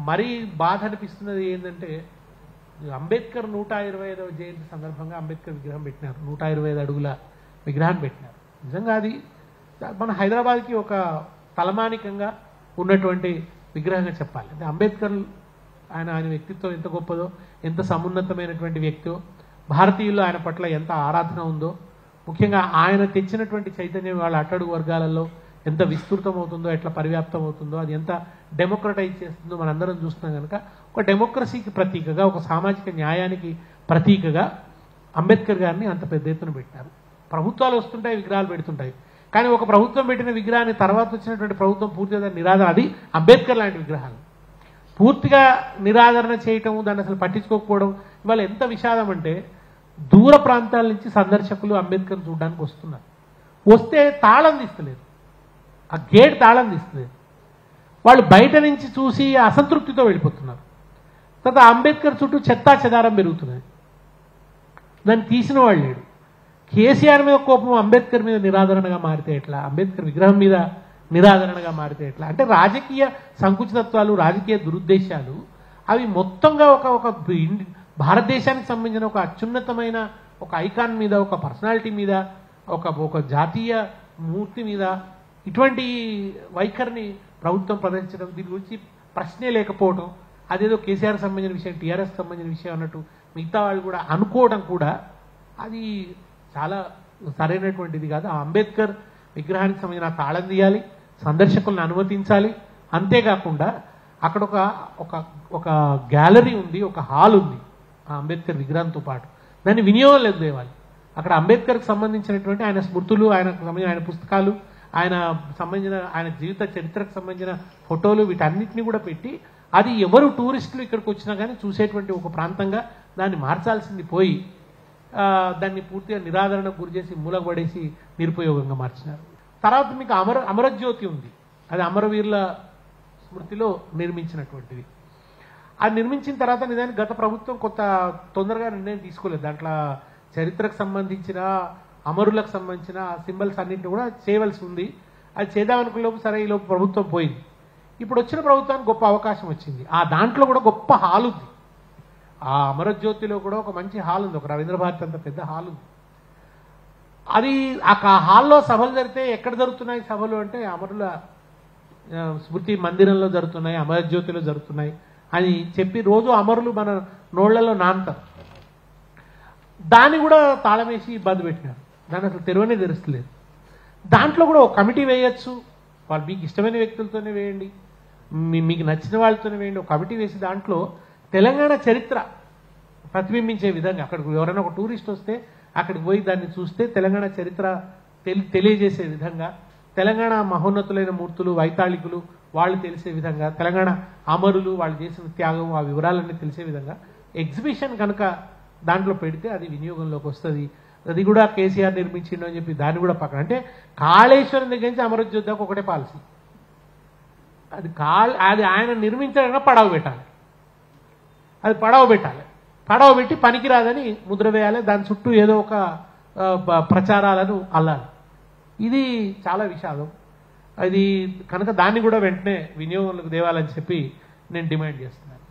మరీ బాధ అనిపిస్తున్నది ఏంటంటే అంబేద్కర్ 125వ జయంతి సందర్భంగా అంబేద్కర్ విగ్రహం పెట్టినారు. 125 అడుగుల విగ్రహాన్ని పెట్టినారు. నిజంగా అది మన హైదరాబాద్కి ఒక తలమానికంగా ఉన్నటువంటి విగ్రహంగా చెప్పాలి. అంటే అంబేద్కర్ ఆయన వ్యక్తిత్వం ఎంత గొప్పదో, ఎంత సమున్నతమైనటువంటి వ్యక్తో, భారతీయుల్లో ఆయన పట్ల ఎంత ఆరాధన ఉందో, ముఖ్యంగా ఆయన తెచ్చినటువంటి చైతన్యం వాళ్ళ అట్టడుగు వర్గాలలో ఎంత విస్తృతం అవుతుందో, ఎట్లా పరివ్యాప్తం అవుతుందో, అది ఎంత డెమోక్రటైజ్ చేస్తుందో మనందరం చూస్తున్నాం కనుక ఒక డెమోక్రసీకి ప్రతీకగా, ఒక సామాజిక న్యాయానికి ప్రతీకగా అంబేద్కర్ గారిని అంత పెద్ద ఎత్తున పెట్టారు. ప్రభుత్వాలు వస్తుంటాయి, విగ్రహాలు పెడుతుంటాయి. కానీ ఒక ప్రభుత్వం పెట్టిన విగ్రహాన్ని తర్వాత వచ్చినటువంటి ప్రభుత్వం పూర్తిగా నిరాదరణ, అది అంబేద్కర్ లాంటి విగ్రహాలు పూర్తిగా నిరాదరణ చేయటం, దాన్ని అసలు పట్టించుకోకపోవడం ఇవాళ ఎంత విషాదం అంటే దూర ప్రాంతాల నుంచి సందర్శకులు అంబేద్కర్ చూడడానికి వస్తున్నారు. వస్తే తాళం తీస్తలేదు, ఆ గేట్ తాళం తీస్తలేదు. వాళ్ళు బయట నుంచి చూసి అసంతృప్తితో వెళ్ళిపోతున్నారు. తర్వాత అంబేద్కర్ చుట్టూ చెత్తా చెదారం పెరుగుతున్నది, దాన్ని తీసిన వాళ్ళు లేడు. కేసీఆర్ మీద కోపం అంబేద్కర్ మీద నిరాదరణగా మారితే ఎట్లా, అంబేద్కర్ విగ్రహం మీద నిరాదరణగా మారితే ఎట్లా? అంటే రాజకీయ సంకుచితత్వాలు, రాజకీయ దురుద్దేశాలు అవి మొత్తంగా ఒక భారతదేశానికి సంబంధించిన ఒక అత్యున్నతమైన ఒక ఐకాన్ మీద, ఒక పర్సనాలిటీ మీద, ఒక జాతీయ మూర్తి మీద ఇటువంటి వైఖరిని ప్రభుత్వం ప్రదర్శించడం, దీని గురించి ప్రశ్నే లేకపోవడం, అదేదో కేసీఆర్ సంబంధించిన విషయం, టీఆర్ఎస్ సంబంధించిన విషయం అన్నట్టు మిగతా వాళ్ళు కూడా అనుకోవడం కూడా అది చాలా సరైనటువంటిది కాదు. ఆ అంబేద్కర్ విగ్రహానికి సంబంధించిన తాళం తీయాలి, సందర్శకులను అనుమతించాలి. అంతేకాకుండా అక్కడ ఒక గ్యాలరీ ఉంది, ఒక హాల్ ఉంది ఆ అంబేద్కర్ విగ్రహంతో పాటు, దాన్ని వినియోగంలోకి తేవాలి. అక్కడ అంబేద్కర్కి సంబంధించినటువంటి ఆయన స్మృతులు, ఆయనకు సంబంధించిన ఆయన పుస్తకాలు, ఆయన జీవిత చరిత్రకు సంబంధించిన ఫోటోలు, వీటన్నిటిని కూడా పెట్టి అది ఎవరు టూరిస్టులు ఇక్కడికి వచ్చినా కానీ చూసేటువంటి ఒక ప్రాంతంగా దాన్ని మార్చాల్సింది పోయి దాన్ని పూర్తిగా నిరాదరణకు గురి చేసి మూలపడేసి నిరుపయోగంగా మార్చినారు. తర్వాత మీకు అమరజ్యోతి ఉంది, అది అమరవీరుల స్మృతిలో నిర్మించినటువంటిది. అది నిర్మించిన తర్వాత నిజానికి గత ప్రభుత్వం తొందరగా నిర్ణయం తీసుకోలేదు. దాంట్లో చరిత్రకు సంబంధించిన, అమరులకు సంబంధించిన సింబల్స్ అన్నింటినీ కూడా చేయవలసి ఉంది. అది చేద్దామనుకునేలోపు సరే ఈలోపు ప్రభుత్వం పోయింది. ఇప్పుడు వచ్చిన ప్రభుత్వానికి గొప్ప అవకాశం వచ్చింది. ఆ దాంట్లో కూడా గొప్ప హాల్ ఉంది. ఆ అమరజ్యోతిలో కూడా ఒక మంచి హాల్ ఉంది, ఒక రవీంద్ర భారతి అంత పెద్ద హాల్ ఉంది. అది ఆ హాల్లో సభలు జరిగితే ఎక్కడ జరుగుతున్నాయి సభలు అంటే అమరుల స్మృతి మందిరంలో జరుగుతున్నాయి, అమరజ్యోతిలో జరుగుతున్నాయి అని చెప్పి రోజు అమరులు మన నోళ్లలో నానుతారు. దాన్ని కూడా తాళం వేసి ఇబ్బంది పెట్టినారు, దాన్ని అసలు తెరవనే తెరుస్తలేదు. దాంట్లో కూడా ఒక కమిటీ వేయచ్చు, వాళ్ళు మీకు ఇష్టమైన వ్యక్తులతోనే వేయండి, మీకు నచ్చిన వాళ్ళతోనే వేయండి. ఒక కమిటీ వేసి దాంట్లో తెలంగాణ చరిత్ర ప్రతిబింబించే విధంగా, అక్కడికి ఎవరైనా ఒక టూరిస్ట్ వస్తే అక్కడికి పోయి దాన్ని చూస్తే తెలంగాణ చరిత్ర తెలియజేసే విధంగా, తెలంగాణ మహోన్నతులైన మూర్తులు, వైతాళికులు వాళ్ళు తెలిసే విధంగా, తెలంగాణ అమరులు వాళ్ళు చేసిన త్యాగం ఆ వివరాలన్నీ తెలిసే విధంగా ఎగ్జిబిషన్ కనుక దాంట్లో పెడితే అది వినియోగంలోకి వస్తుంది. అది కూడా కేసీఆర్ నిర్మించిండు అని చెప్పి దాన్ని కూడా పక్కన, అంటే కాళేశ్వరం దగ్గర నుంచి అమరజ్యోతి దాకా ఒకటే పాలసీ. అది ఆయన నిర్మించాలన్నా పడవ పెట్టాలి, అది పడవ పెట్టాలి, పడవ పెట్టి పనికిరాదని ముద్ర వేయాలి, దాని చుట్టూ ఏదో ఒక ప్రచారాలను అల్లాలి. ఇది చాలా విషాదం. అది కనుక దాన్ని కూడా వెంటనే వినియోగంలోకి తేవాలని చెప్పి నేను డిమాండ్ చేస్తున్నాను.